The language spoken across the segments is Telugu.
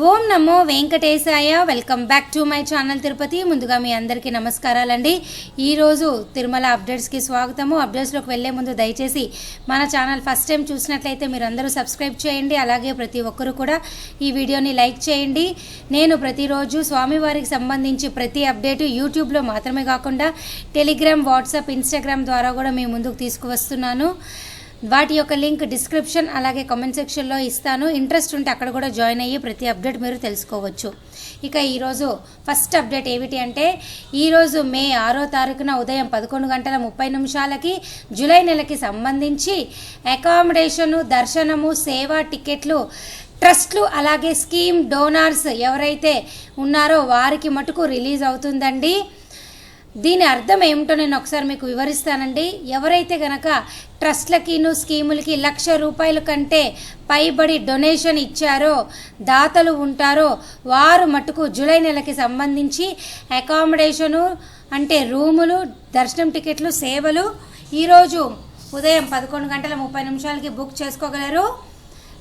Om Namo Venkatesaya. Welcome back to my channel Tirupati. ముందుగా మీ అందరికీ నమస్కారాలండి. ఈరోజు తిరుమల అప్డేట్స్కి స్వాగతము. అప్డేట్స్లోకి వెళ్ళే ముందు దయచేసి మన ఛానల్ ఫస్ట్ టైం చూసినట్లయితే మీరు అందరూ సబ్స్క్రైబ్ చేయండి. అలాగే ప్రతి ఒక్కరూ కూడా ఈ వీడియోని లైక్ చేయండి. నేను ప్రతిరోజు స్వామివారికి సంబంధించి ప్రతి అప్డేటు యూట్యూబ్లో మాత్రమే కాకుండా టెలిగ్రామ్, వాట్సాప్, ఇన్స్టాగ్రామ్ ద్వారా కూడా మీ ముందుకు తీసుకువస్తున్నాను. వాటి యొక్క లింక్ డిస్క్రిప్షన్ అలాగే కామెంట్ సెక్షన్లో ఇస్తాను. ఇంట్రెస్ట్ ఉంటే అక్కడ కూడా జాయిన్ అయ్యి ప్రతి అప్డేట్ మీరు తెలుసుకోవచ్చు. ఇక ఈరోజు ఫస్ట్ అప్డేట్ ఏమిటి అంటే, ఈరోజు మే 6వ తారీఖున ఉదయం 11:30 జూలై నెలకి సంబంధించి అకామిడేషను, దర్శనము, సేవా టికెట్లు, ట్రస్ట్లు అలాగే స్కీమ్ డోనార్స్ ఎవరైతే ఉన్నారో వారికి మటుకు రిలీజ్ అవుతుందండి. దీని అర్థం ఏమిటో నేను ఒకసారి మీకు వివరిస్తానండి. ఎవరైతే గనక ట్రస్ట్లకిను స్కీములకి ₹1,00,000 కంటే పైబడి డొనేషన్ ఇచ్చారో, దాతలు ఉంటారో వారు మటుకు జూలై నెలకి సంబంధించి అకామిడేషను అంటే రూములు, దర్శనం టికెట్లు, సేవలు ఈరోజు ఉదయం 11:30 బుక్ చేసుకోగలరు.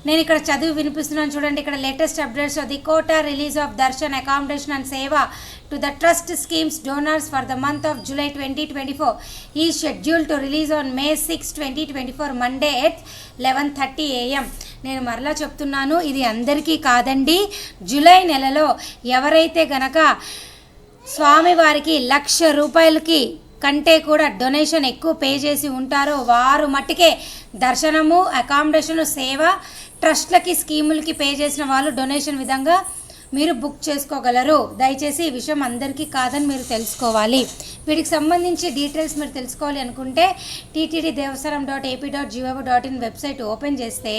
నేను ఇక్కడ చదివి వినిపిస్తున్నాను చూడండి. ఇక్కడ latest updates the quota release of darshan accommodation and seva to the trust schemes donors for the month of July 2024 ఈ schedule to release on May 6, 2024 Monday at 11:30 AM. నేను మరలా చెప్తున్నాను, ఇది అందరికీ కాదండి. జూలై నెలలో ఎవరైతే గనక స్వామివారికి ₹1,00,000 కంటే కూడా డొనేషన్ ఎక్కువ పే చేసి ఉంటారో వారు మట్టుకే దర్శనము, అకామిడేషను, సేవ, ట్రస్ట్లకి స్కీములకి పే చేసిన వాళ్ళు డొనేషన్ విధంగా మీరు బుక్ చేసుకోగలరు. దయచేసి ఈ విషయం అందరికీ కాదని మీరు తెలుసుకోవాలి. వీటికి సంబంధించి డీటెయిల్స్ మీరు తెలుసుకోవాలి అనుకుంటే ttddevasaram.ap.gov.in వెబ్సైట్ ఓపెన్ చేస్తే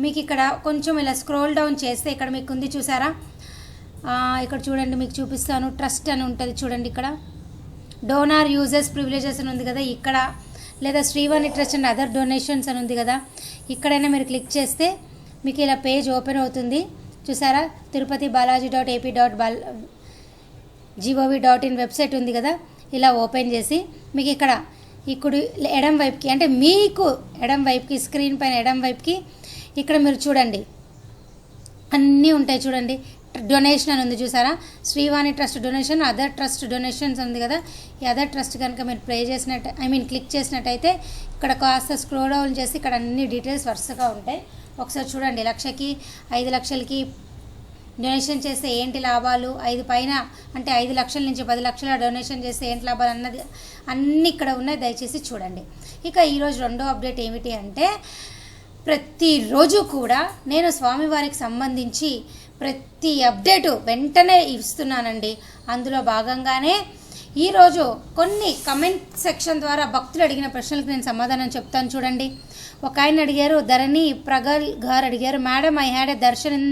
మీకు ఇక్కడ కొంచెం ఇలా స్క్రోల్ డౌన్ చేస్తే ఇక్కడ మీకు ఉంది చూసారా, ఇక్కడ చూడండి, మీకు చూపిస్తాను. ట్రస్ట్ అని ఉంటుంది చూడండి, ఇక్కడ డోనార్ యూజర్స్ ప్రివిలేజెస్ అని ఉంది కదా ఇక్కడ, లేదా Srivani trust and other donations అని ఉంది కదా, ఇక్కడైనా మీరు క్లిక్ చేస్తే మీకు ఇలా పేజ్ ఓపెన్ అవుతుంది చూసారా. తిరుపతి balaji.ap.gov.in వెబ్సైట్ ఉంది కదా, ఇలా ఓపెన్ చేసి మీకు ఇక్కడ ఎడం వైపుకి అంటే మీకు ఎడం వైపుకి స్క్రీన్ పైన ఎడం వైపుకి ఇక్కడ మీరు చూడండి అన్నీ ఉంటాయి చూడండి. డొనేషన్ అని ఉంది చూసారా, Srivani trust donation, other trust donations ఉంది కదా. ఈ అదర్ ట్రస్ట్ కనుక మీరు క్లిక్ చేసినట్టయితే ఇక్కడ కాస్త స్క్రోల్ డౌన్ చేసి ఇక్కడ అన్ని డీటెయిల్స్ వరుసగా ఉంటాయి. ఒకసారి చూడండి. 1,00,000కి 5,00,000కి డొనేషన్ చేస్తే ఏంటి లాభాలు, 5 పైన అంటే 5 లక్షల నుంచి 10 లక్షల డొనేషన్ చేస్తే ఏంటి లాభాలు అన్నది అన్నీ ఇక్కడ ఉన్నాయి. దయచేసి చూడండి. ఇక ఈరోజు రెండో అప్డేట్ ఏమిటి అంటే, ప్రతిరోజు కూడా నేను స్వామివారికి సంబంధించి ప్రతి అప్డేటు వెంటనే ఇస్తున్నానండి. అందులో భాగంగానే ఈరోజు కొన్ని కమెంట్ సెక్షన్ ద్వారా భక్తులు అడిగిన ప్రశ్నలకు నేను సమాధానం చెప్తాను చూడండి. ఒక ఆయన అడిగారు, ధరణి ప్రగల్ గారు అడిగారు, madam I had a darshan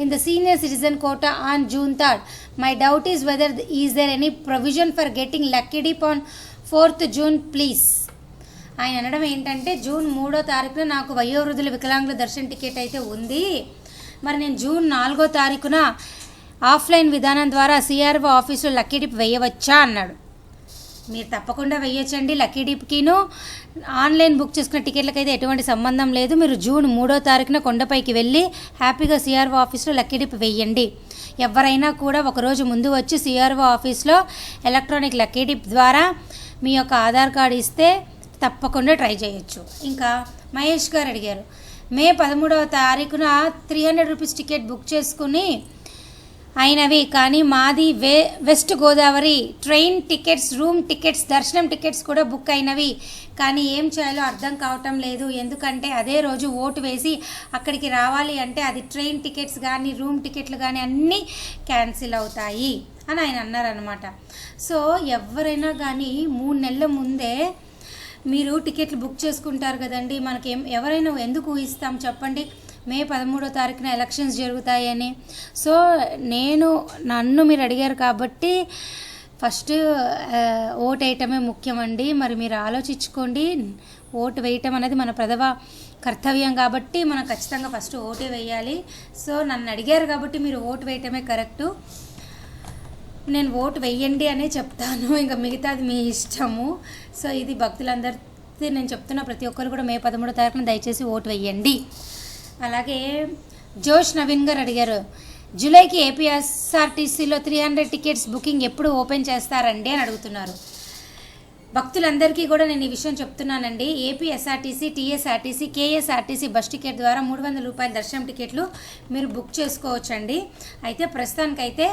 in the senior citizen quota on June 3rd. My doubt is whether is there any provision for getting lucky dip on 4th June please. ఆయన అనడం ఏంటంటే, జూన్ 3వ తారీఖున నాకు వయోవృద్ధుల వికలాంగుల దర్శన టికెట్ అయితే ఉంది, మరి నేను జూన్ 4వ తారీఖున ఆఫ్లైన్ విధానం ద్వారా సిఆర్ఓ ఆఫీసులో లక్కీ డిప్ వేయవచ్చా అన్నాడు. మీరు తప్పకుండా వేయచ్చండి. లక్కీ డిప్కిను ఆన్లైన్ బుక్ చేసుకున్న టికెట్లకైతే ఎటువంటి సంబంధం లేదు. మీరు జూన్ 3వ తారీఖున కొండపైకి వెళ్ళి హ్యాపీగా సిఆర్ఓ ఆఫీస్లో లక్కీ డిప్ వేయండి. ఎవరైనా కూడా ఒకరోజు ముందు వచ్చి సిఆర్ఓ ఆఫీస్లో ఎలక్ట్రానిక్ లక్కీ డిప్ ద్వారా మీ యొక్క ఆధార్ కార్డు ఇస్తే తప్పకుండా ట్రై చేయొచ్చు. ఇంకా మహేష్ గారు అడిగారు, మే 13వ తారీఖున ₹300 టికెట్ బుక్ చేసుకుని అయినవి, కానీ మాది west Godavari train tickets, room tickets, దర్శనం టికెట్స్ కూడా బుక్ అయినవి, కానీ ఏం చేయాలో అర్థం కావటం లేదు. ఎందుకంటే అదే రోజు ఓటు వేసి అక్కడికి రావాలి అంటే అది ట్రైన్ టికెట్స్ కానీ రూమ్ టికెట్లు కానీ అన్నీ క్యాన్సిల్ అవుతాయి అని ఆయన అన్నారనమాట. సో ఎవరైనా కానీ 3 నెలల ముందే మీరు టికెట్లు బుక్ చేసుకుంటారు కదండి. ఎవరైనా ఎందుకు ఊహిస్తాం చెప్పండి, మే 13వ తారీఖున ఎలక్షన్స్ జరుగుతాయని. సో నన్ను మీరు అడిగారు కాబట్టి ఫస్ట్ ఓటు వేయటమే ముఖ్యమండి. మరి మీరు ఆలోచించుకోండి. ఓటు వేయటం అనేది మన ప్రథమ కర్తవ్యం కాబట్టి మనం ఖచ్చితంగా ఫస్ట్ ఓటే వేయాలి. సో నన్ను అడిగారు కాబట్టి మీరు ఓటు వేయటమే కరెక్టు. నేను ఓటు వేయండి అనే చెప్తాను, ఇంకా మిగతాది మీ ఇష్టము. సో ఇది భక్తులందరికీ నేను చెప్తున్నా, ప్రతి ఒక్కరు కూడా మే 13వ తారీఖున దయచేసి ఓటు వేయండి. అలాగే జోష్ నవీన్ గారు అడిగారు, జూలైకి ఏపీఎస్ఆర్టీసీలో 300 టికెట్స్ బుకింగ్ ఎప్పుడు ఓపెన్ చేస్తారండి అని అడుగుతున్నారు. భక్తులందరికీ కూడా నేను ఈ విషయం చెప్తున్నానండి. APSRTC, TSRTC, KSRTC bus ticket ద్వారా 300 రూపాయల దర్శనం టికెట్లు మీరు బుక్ చేసుకోవచ్చండి. అయితే ప్రస్తుతానికైతే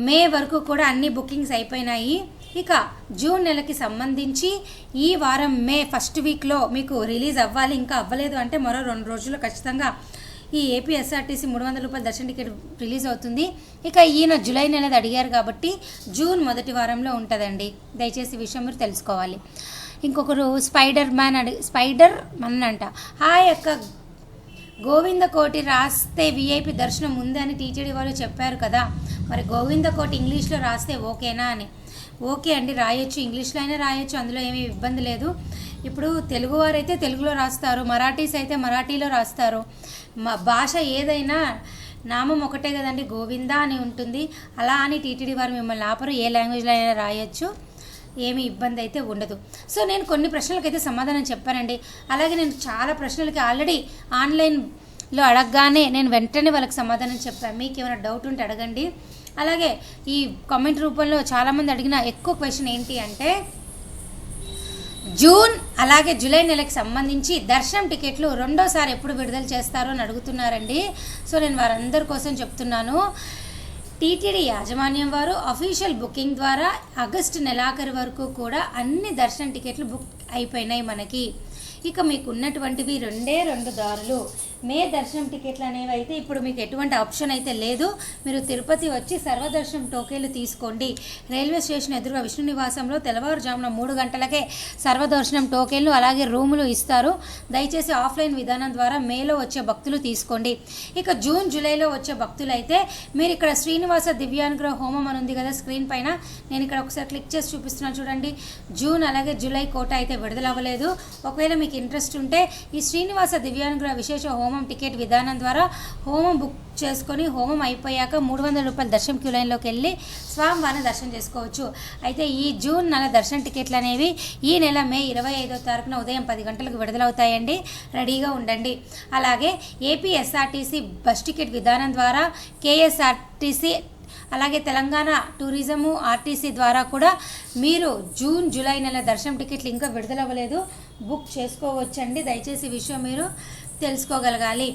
మే వరకు కూడా అన్ని బుకింగ్స్ అయిపోయినాయి. ఇక జూన్ నెలకి సంబంధించి ఈ వారం మే ఫస్ట్ వీక్లో మీకు రిలీజ్ అవ్వాలి. ఇంకా అవ్వలేదు అంటే మరో 2 రోజుల్లో ఖచ్చితంగా ఈ ఏపీఎస్ఆర్టీసీ 300 రూపాయల దర్శన టికెట్ రిలీజ్ అవుతుంది. ఇక ఈయన జూలై నెలది అడిగారు కాబట్టి జూన్ మొదటి వారంలో ఉంటుందండి. దయచేసి విషయం మీరు తెలుసుకోవాలి. ఇంకొకరు స్పైడర్ మన్ అంట. ఆ యొక్క గోవింద కోటి రాస్తే విఐపి దర్శనం ఉంది అని టీటీడీ వాళ్ళు చెప్పారు కదా, మరి గోవింద కోటి ఇంగ్లీష్లో రాస్తే ఓకేనా అని. ఓకే అండి, రాయొచ్చు, ఇంగ్లీష్లో అయినా రాయొచ్చు, అందులో ఏమీ ఇబ్బంది లేదు. ఇప్పుడు తెలుగువారు అయితే తెలుగులో రాస్తారు, మరాఠీస్ అయితే మరాఠీలో రాస్తారు. భాష ఏదైనా నామం ఒకటే కదండి, గోవింద అని ఉంటుంది. అలా అని టీటీడీ వారు మిమ్మల్ని ఆపరు, ఏ లాంగ్వేజ్లో అయినా రాయొచ్చు, ఏమీ ఇబ్బంది అయితే ఉండదు. సో నేను కొన్ని ప్రశ్నలకు అయితే సమాధానం చెప్పానండి. అలాగే నేను చాలా ప్రశ్నలకి ఆల్రెడీ ఆన్లైన్లో అడగగానే నేను వెంటనే వాళ్ళకి సమాధానం చెప్పాను. మీకు ఏమైనా డౌట్ ఉంటే అడగండి. అలాగే ఈ కామెంట్ రూపంలో చాలామంది అడిగిన ఎక్కువ క్వశ్చన్ ఏంటి అంటే జూన్ అలాగే జూలై నెలకు సంబంధించి దర్శనం టికెట్లు రెండోసారి ఎప్పుడు విడుదల చేస్తారో అని అడుగుతున్నారండి. సో నేను వారందరి కోసం చెప్తున్నాను. టీటీడీ యాజమాన్యం వారు అఫీషియల్ బుకింగ్ ద్వారా ఆగస్టు నెలాఖరు వరకు కూడా అన్ని దర్శనం టికెట్లు బుక్ అయిపోయినాయి మనకి. ఇక మీకు ఉన్నటువంటివి 2 దారులు. మే దర్శనం టికెట్లు అనేవి అయితే ఇప్పుడు మీకు ఎటువంటి ఆప్షన్ అయితే లేదు. మీరు తిరుపతి వచ్చి సర్వదర్శనం టోకెన్లు తీసుకోండి. రైల్వే స్టేషన్ ఎదురుగా విష్ణు నివాసంలో తెల్లవారుజామున 3 గంటలకే సర్వదర్శనం టోకెన్లు అలాగే రూములు ఇస్తారు. దయచేసి ఆఫ్లైన్ విధానం ద్వారా మేలో వచ్చే భక్తులు తీసుకోండి. ఇక జూన్ జూలైలో వచ్చే భక్తులు అయితే మీరు ఇక్కడ శ్రీనివాస దివ్యానుగ్రహ హోమం అని ఉంది కదా స్క్రీన్ పైన, నేను ఇక్కడ ఒకసారి క్లిక్ చేసి చూపిస్తున్నాను చూడండి. జూన్ అలాగే జూలై కోట అయితే విడుదల అవ్వలేదు. ఒకవేళ మీకు ఇంట్రెస్ట్ ఉంటే ఈ శ్రీనివాస దివ్యానుగ్రహ విశేష హోమం టికెట్ విధానం ద్వారా హోమం బుక్ చేసుకొని హోమం అయిపోయాక 300 రూపాయల దర్శనం క్యూ లైన్లోకి వెళ్ళి స్వామివారిని దర్శనం చేసుకోవచ్చు. అయితే ఈ జూన్ నెల దర్శన టికెట్లు అనేవి ఈ నెల మే 25వ తారీఖున ఉదయం 10 గంటలకు విడుదలవుతాయండి. రెడీగా ఉండండి. అలాగే ఏపీఎస్ఆర్టీసీ బస్ టికెట్ విధానం ద్వారా కేఎస్ఆర్టీసీ అలాగే తెలంగాణ టూరిజము ఆర్టీసీ ద్వారా కూడా మీరు జూన్ జూలై నెల దర్శనం టికెట్లు ఇంకా విడుదలవ్వలేదు, బుక్ చేసుకోవచ్చండి. దయచేసి ఈ విషయం మీరు తెలుసుకోగలగాలి.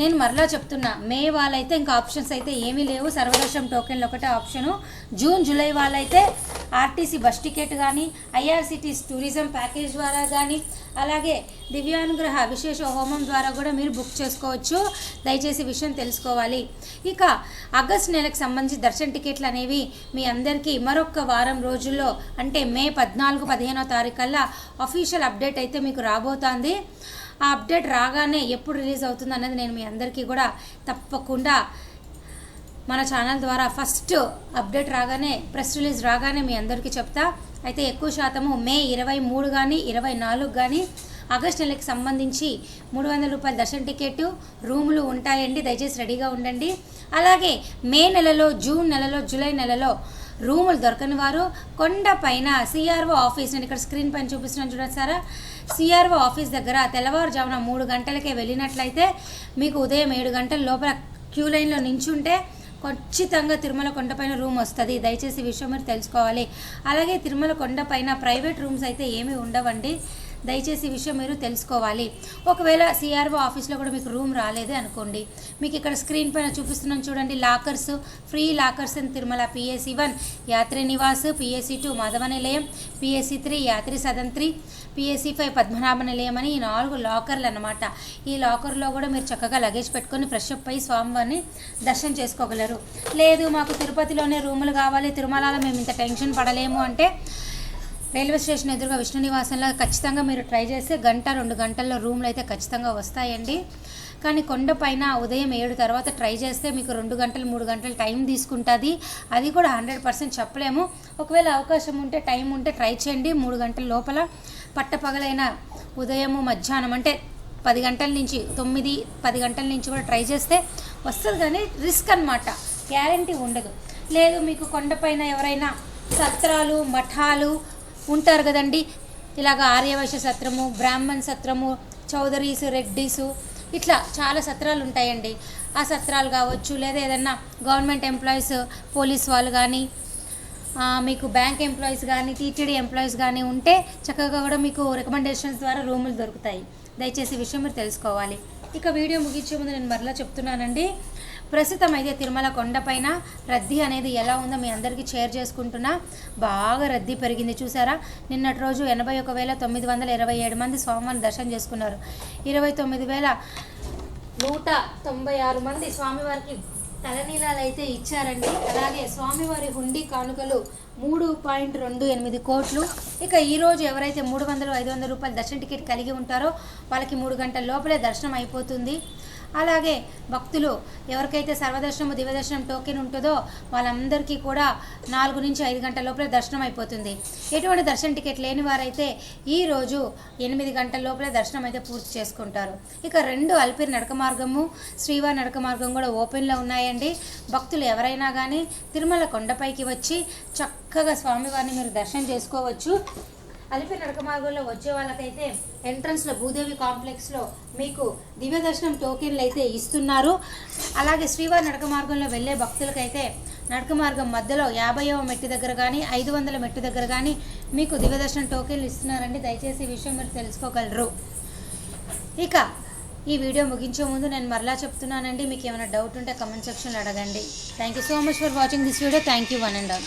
నేను మరలా చెప్తున్నా, మే వాళ్ళైతే ఇంకా ఆప్షన్స్ అయితే ఏమీ లేవు, సర్వదర్శనం టోకెన్లు ఒకటే ఆప్షను. జూన్ జూలై వాళ్ళైతే ఆర్టీసీ బస్ టికెట్ కానీ ఐఆర్సిటీ టూరిజం ప్యాకేజ్ ద్వారా కానీ అలాగే దివ్యానుగ్రహ విశేష హోమం ద్వారా కూడా మీరు బుక్ చేసుకోవచ్చు. దయచేసి విషయం తెలుసుకోవాలి. ఇక ఆగస్టు నెలకు సంబంధించి దర్శన టికెట్లు అనేవి మీ అందరికీ మరొక వారం రోజుల్లో అంటే మే 14-15వ తారీఖు కల్లా అఫీషియల్ అప్డేట్ అయితే మీకు రాబోతోంది. ఆ అప్డేట్ రాగానే ఎప్పుడు రిలీజ్ అవుతుంది అన్నది నేను మీ అందరికీ కూడా తప్పకుండా మన ఛానల్ ద్వారా ఫస్ట్ అప్డేట్ రాగానే ప్రెస్ రిలీజ్ రాగానే మీ అందరికీ చెప్తా. అయితే ఎక్కువ శాతము మే 23 కానీ 24 కానీ ఆగస్ట్ నెలకి సంబంధించి 300 రూపాయల దర్శన టికెట్ రూములు ఉంటాయండి. దయచేసి రెడీగా ఉండండి. అలాగే మే నెలలో, జూన్ నెలలో, జూలై నెలలో రూములు దొరకని వారు కొండపైన సిఆర్ఓ ఆఫీస్, నేను ఇక్కడ స్క్రీన్ పైన చూపిస్తున్నాను చూడండి సారా, సిఆర్ఓ ఆఫీస్ దగ్గర తెల్లవారుజామున 3 గంటలకే వెళ్ళినట్లయితే మీకు ఉదయం 7 గంటల లోపల క్యూ లైన్లో నించుంటే ఖచ్చితంగా తిరుమల కొండపైన రూమ్ వస్తుంది. దయచేసి ఈ విషయం మీరు తెలుసుకోవాలి. అలాగే తిరుమల కొండపైన ప్రైవేట్ రూమ్స్ అయితే ఏమీ ఉండవండి. దయచేసి ఈ విషయం మీరు తెలుసుకోవాలి. ఒకవేళ సిఆర్ఓ ఆఫీస్లో కూడా మీకు రూమ్ రాలేదే అనుకోండి, మీకు ఇక్కడ స్క్రీన్ పైన చూపిస్తున్నాను చూడండి, lockers, free lockers in Tirumala. PSC 1 Yatri Nivas, PSC 2 Madhava నిలయం, PSC 3 యాత్రి సదన్ 3, PSC 5 పద్మనాభ నిలయం అని ఈ 4 లాకర్లు అన్నమాట. ఈ లాకర్లో కూడా మీరు చక్కగా లగేజ్ పెట్టుకొని ఫ్రెష్ అప్ అయ్యి స్వామివారిని దర్శనం చేసుకోగలరు. లేదు మాకు తిరుపతిలోనే రూములు కావాలి, తిరుమలలో మేము ఇంత టెన్షన్ పడలేము అంటే రైల్వే స్టేషన్ ఎదురుగా విష్ణు నివాసంలో ఖచ్చితంగా మీరు ట్రై చేస్తే 1-2 గంటల్లో రూమ్లు అయితే ఖచ్చితంగా వస్తాయండి. కానీ కొండపైన ఉదయం 7 తర్వాత ట్రై చేస్తే మీకు 2 గంటలు 3 గంటలు టైం తీసుకుంటుంది. అది కూడా 100% చెప్పలేము. ఒకవేళ అవకాశం ఉంటే టైం ఉంటే ట్రై చేయండి. 3 గంటల లోపల పట్టపగలైన ఉదయము మధ్యాహ్నం అంటే 10 గంటల నుంచి 9-10 గంటల నుంచి కూడా ట్రై చేస్తే వస్తుంది. కానీ రిస్క్ అన్నమాట, గ్యారంటీ ఉండదు. లేదు మీకు కొండపైన ఎవరైనా సత్రాలు మఠాలు ఉంటారు కదండి, ఇలాగ ఆర్యవైశ్య సత్రము, బ్రాహ్మణ్ సత్రము, చౌదరీసు, రెడ్డిసు, ఇట్లా చాలా సత్రాలు ఉంటాయండి. ఆ సత్రాలు కావచ్చు, లేదా ఏదన్నా గవర్నమెంట్ ఎంప్లాయీస్, పోలీస్ వాళ్ళు కానీ, మీకు బ్యాంక్ ఎంప్లాయీస్ కానీ, టీటీడీ ఎంప్లాయీస్ కానీ ఉంటే చక్కగా కూడా మీకు రికమెండేషన్స్ ద్వారా రూములు దొరుకుతాయి. దయచేసి ఈ విషయం మీరు తెలుసుకోవాలి. ఇక వీడియో ముగించే ముందు నేను మరలా చెప్తున్నానండి, ప్రస్తుతం అయితే తిరుమల కొండపైన రద్దీ అనేది ఎలా ఉందో మీ అందరికీ షేర్ చేసుకుంటున్నా. బాగా రద్దీ పెరిగింది చూసారా. నిన్నటి రోజు 81,927 మంది స్వామివారిని దర్శనం చేసుకున్నారు. 29,196 మంది స్వామివారికి తలనీలాలు అయితే ఇచ్చారండి. అలాగే స్వామివారి హుండీ కానుకలు 3.28 కోట్లు. ఇక ఈరోజు ఎవరైతే 300-500 రూపాయల దర్శన టికెట్ కలిగి ఉంటారో వాళ్ళకి 3 గంటల లోపలే దర్శనం అయిపోతుంది. అలాగే భక్తులు ఎవరికైతే సర్వదర్శనము దివ్యదర్శనం టోకెన్ ఉంటుందో వాళ్ళందరికీ కూడా 4 నుంచి 5 గంటల లోపలే దర్శనం అయిపోతుంది. ఎటువంటి దర్శన టికెట్ లేని వారైతే ఈరోజు 8 గంటల లోపలే దర్శనం అయితే పూర్తి చేసుకుంటారు. ఇక 2 అలిపిరి నడక మార్గము, శ్రీవారి నడక మార్గం కూడా ఓపెన్లో ఉన్నాయండి. భక్తులు ఎవరైనా కానీ తిరుమల కొండపైకి వచ్చి చక్కగా స్వామివారిని మీరు దర్శనం చేసుకోవచ్చు. అలిపిరి నడక మార్గంలో వచ్చే వాళ్ళకైతే ఎంట్రన్స్లో భూదేవి కాంప్లెక్స్లో మీకు దివ్య దర్శనం టోకెన్లు అయితే ఇస్తున్నారు. అలాగే శ్రీవారి నడక మార్గంలో వెళ్ళే భక్తులకైతే నడక మార్గం మధ్యలో 50వ మెట్టు దగ్గర కానీ 500 మెట్టు దగ్గర కానీ మీకు దివ్య దర్శనం టోకెన్లు ఇస్తున్నారండి. దయచేసి ఈ విషయం మీరు తెలుసుకోగలరు. ఇక ఈ వీడియో ముగించే ముందు నేను మరలా చెప్తున్నానండి, మీకు ఏమైనా డౌట్ ఉంటే కమెంట్ సెక్షన్లో అడగండి. Thank you so much for watching this video. Thank you one and all.